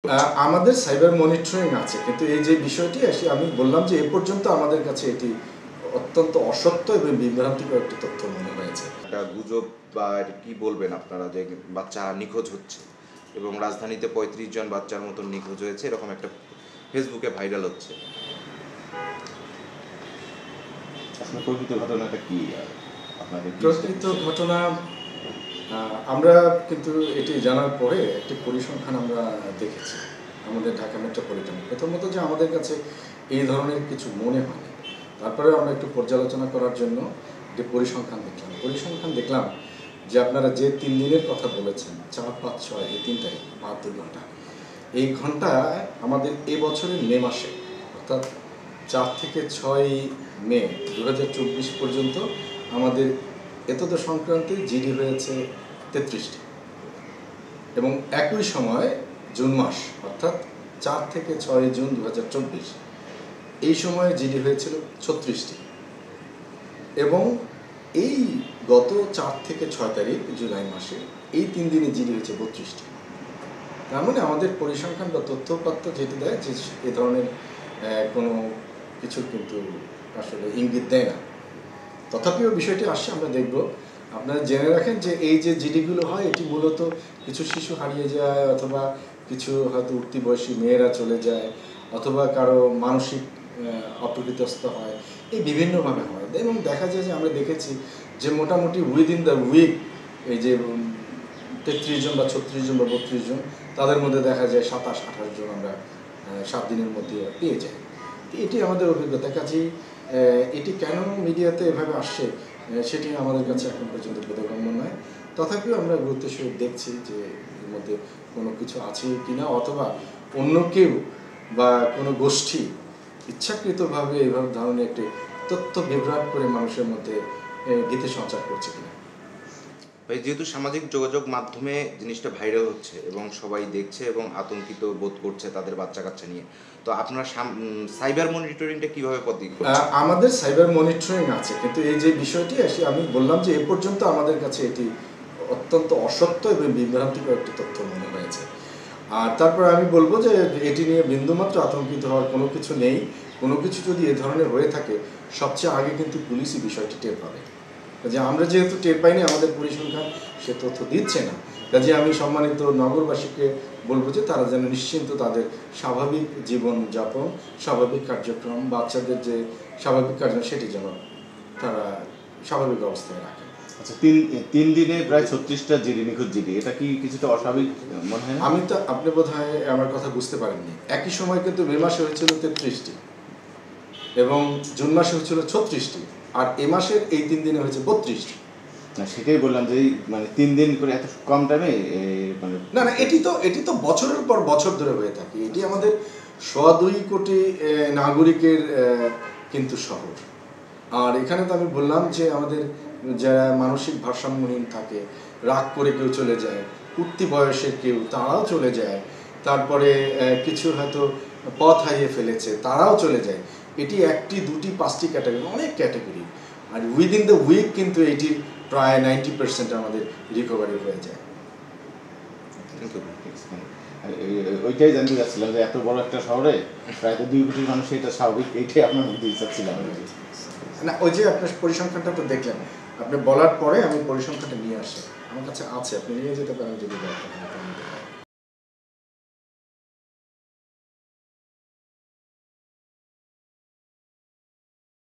করছে? আমাদের cyber monitoring আছে, কিন্তু এই যে বিষয়টি আমি বললাম যে এ পর্যন্ত আমাদের কাছে এটি অত্যন্ত অসত্য এবং বিভ্রান্তিকর একটি তথ্য মনে হয়েছে। একটা গুজব বা কি বলবেন আপনারা যে বাচ্চা নিখোঁজ হচ্ছে এবং রাজধানীতে ৩৫ জন বাচ্চার মতন নিখোঁজ হয়েছে, এরকম একটা ফেসবুকে ভাইরাল হচ্ছে। আসলে প্রকৃত ঘটনাটা কি? আপনাদের প্রকৃত ঘটনা আমরা কিন্তু এটি জানার পরে একটি পরিসংখ্যান আমরা দেখেছি আমাদের ঢাকা মেট্রোপলিটনে। প্রথমত যে আমাদের কাছে এই ধরনের কিছু মনে হয়নি, তারপরে আমরা একটু পর্যালোচনা করার জন্য একটি পরিসংখ্যান দেখলাম যে আপনারা যে ৩ দিনের কথা বলেছেন, ৪, ৫, ৬ এই ৩ তারিখ ৭২ ঘন্টা, এই ঘন্টা আমাদের এবছরের মে মাসে অর্থাৎ ৪ থেকে ৬ মে ২০২৪ পর্যন্ত আমাদের এতদ সংক্রান্তে জিডি হয়েছে ৩৩টি এবং একই সময় জুন মাস অর্থাৎ ৪ থেকে ৬ জুন ২০২৪ এই সময়ে জিডি হয়েছিল ৩৬টি এবং এই গত ৪ থেকে ৬ তারিখ জুলাই মাসে এই ৩ দিনে জিডি হয়েছে ৩২টি। তার মানে আমাদের পরিসংখ্যান বা তথ্যপাত্র যেটি দেয় যে এ ধরনের কোনো কিছু কিন্তু আসলে ইঙ্গিত দেয় না। তথাপিও বিষয়টি আসছে, আমরা দেখব। আপনারা জেনে রাখেন যে এই যে জিডিগুলো হয় এটি মূলত কিছু শিশু হারিয়ে যায়, অথবা কিছু হয়তো উঠতি বয়সী মেয়েরা চলে যায়, অথবা কারো মানসিক অপ্রকৃতস্থ হয়, এই বিভিন্নভাবে হয়। এবং দেখা যায় যে আমরা দেখেছি যে মোটামুটি উইদিন দ্য উইক এই যে ৩৩ জন বা ৩৬ জন বা ৩২ জন, তাদের মধ্যে দেখা যায় ২৭, ২৮ জন আমরা ৭ দিনের মধ্যে পেয়ে যাই। এটি আমাদের অভিজ্ঞতা। কাজেই এটি কেন মিডিয়াতে এভাবে আসছে সেটি আমাদের কাছে এখন পর্যন্ত বোধগম্য নয়। তথাপিও আমরা গুরুত্বের সহিত দেখছি যে এর মধ্যে কোনো কিছু আছে কি না, অথবা অন্য কেউ বা কোনো গোষ্ঠী ইচ্ছাকৃতভাবে এভাবে ধরনের একটি তথ্য বিভ্রাট করে মানুষের মধ্যে ভীতি সঞ্চার করছে কিনা। যেহেতু সামাজিক যোগাযোগ মাধ্যমে জিনিসটা ভাইরাল হচ্ছে এবং সবাই দেখছে এবং আতঙ্কিত বোধ করছে তাদের বাচ্চা কাচ্চা নিয়ে, তো আপনারা সাইবার মনিটরিংটা কীভাবে করছেন? আমাদের সাইবার মনিটরিং আছে, কিন্তু এই যে বিষয়টি আমি বললাম যে এ পর্যন্ত আমাদের কাছে এটি অত্যন্ত অসত্য এবং বিভ্রান্তিকর একটি তথ্য মনে হয়েছে। আর তারপর আমি বলবো যে এটি নিয়ে বিন্দুমাত্র আতঙ্কিত হওয়ার কোনো কিছু নেই। কোনো কিছু যদি এ ধরনের হয়ে থাকে সবচেয়ে আগে কিন্তু পুলিশই বিষয়টি টের পাবে। যে আমরা যেহেতু টের পাইনি, আমাদের পরিসংখ্যান সে তথ্য দিচ্ছে না, কাজে আমি সম্মানিত নগরবাসীকে বলবো যে তারা যেন নিশ্চিন্ত তাদের স্বাভাবিক জীবনযাপন, স্বাভাবিক কার্যক্রম, বাচ্চাদের যে স্বাভাবিক কার্যক্রম সেটি যেন তারা স্বাভাবিক অবস্থায় রাখে। আচ্ছা, ৩ দিনে প্রায় ৩৬টা জিডি, নিখোঁজ জিডি, এটা কি কিছুটা অস্বাভাবিক মনে হয় না? আমি তো, আপনি বোধহয় আমার কথা বুঝতে পারেননি। একই সময় কিন্তু মে মাসে হয়েছিল ৩৩টি এবং জুন মাসে হয়েছিল ৩৬টি, আর এ মাসের এই ৩ দিনে হয়েছে ৩২টি। না, সেটাই বললাম যে মানে ৩ দিন করে এত কম টাইমে মানে না, এটি তো বছরের পর বছর ধরে হয়ে থাকে। এটি আমাদের ২.২ কোটি নাগরিকের কিন্তু শহর। আর এখানে তো আমি বললাম যে আমাদের যারা মানসিক ভারসাম্যহীন থাকে, রাগ করে কেউ চলে যায়, উঠতি বয়সের কেউ তারাও চলে যায়, তারপরে কিছু হয়তো পথ হারিয়ে ফেলেছে তারাও চলে যায়। এটি ১টি, ২টি, ৫টি ক্যাটাগরি, অনেক ক্যাটাগরি। আর উইদিন দ্য উইক কিন্তু এটির প্রায় 90% আমাদের রিকভারি হয়ে যায়। ওইটাই জানতে চাচ্ছিলাম যে এত বড় একটা শহরে প্রায় ২ কোটি মানুষ, এটা স্বাভাবিক, এইটাই আপনার মধ্যে চাচ্ছিলাম। না, ওই যে আপনার পরিসংখ্যানটা তো দেখলেন, আপনি বলার পরে আমি পরিসংখ্যানটা নিয়ে আসি, আমার কাছে আছে, আপনি নিয়ে যেতে পারেন যদি দরকার হয়।